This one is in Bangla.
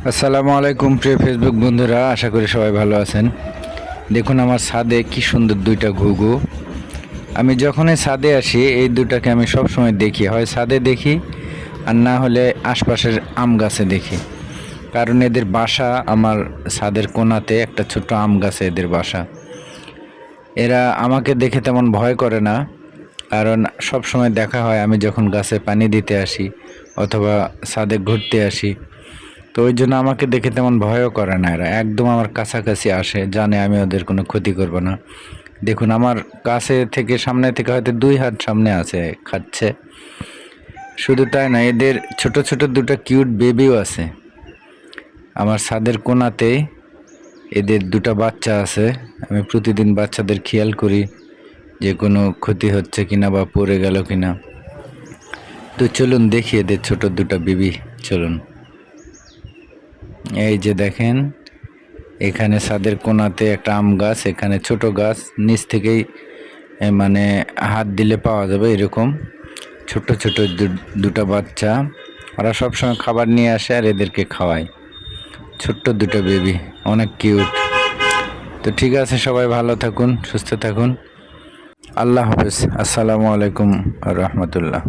আসসালামু আলাইকুম প্রিয় ফেসবুক বন্ধুরা, আশা করি সবাই ভালো আছেন। দেখুন আমার ছাদে কি সুন্দর দুইটা ঘুঘু। আমি যখনই ছাদে আসি এই দুটাকে আমি সব সময় দেখি, হয় ছাদে দেখি আর না হলে আশপাশের আম গাছে দেখি। কারণ এদের বাসা আমার ছাদের কোণাতে একটা ছোট্ট আম গাছে এদের বাসা। এরা আমাকে দেখে তেমন ভয় করে না, কারণ সব সময় দেখা হয় আমি যখন গাছে পানি দিতে আসি অথবা ছাদে ঘুরতে আসি, তো ওই জন্য আমাকে দেখে তেমন ভয়ও করে না। এরা একদম আমার কাছাকাছি আসে, জানে আমি ওদের কোনো ক্ষতি করব না। দেখুন আমার কাছে থেকে, সামনে থেকে হয়তো 2 হাত সামনে আছে, খাচ্ছে। শুধু তাই না, এদের ছোট ছোট দুটো কিউট বেবিও আছে আমার ছাদের কোণাতে। এদের দুটো বাচ্চা আছে। আমি প্রতিদিন বাচ্চাদের খেয়াল করি যে কোনো ক্ষতি হচ্ছে কিনা বা পড়ে গেল কিনা। তো চলুন দেখি এদের ছোট দুটো বেবি। চলুন, এই যে দেখেন, এখানে ছাদের কোণাতে একটা আম গাছ, এখানে ছোট গাছ, নিচ থেকেই মানে হাত দিলে পাওয়া যাবে এরকম ছোট ছোট দুটো বাচ্চা। ওরা সবসময় খাবার নিয়ে আসে আর এদেরকে খাওয়ায়। ছোট্ট দুটো বেবি, অনেক কিউট। তো ঠিক আছে, সবাই ভালো থাকুন, সুস্থ থাকুন। আল্লাহ হাফেজ। আসসালামু আলাইকুম রহমতুল্লাহ।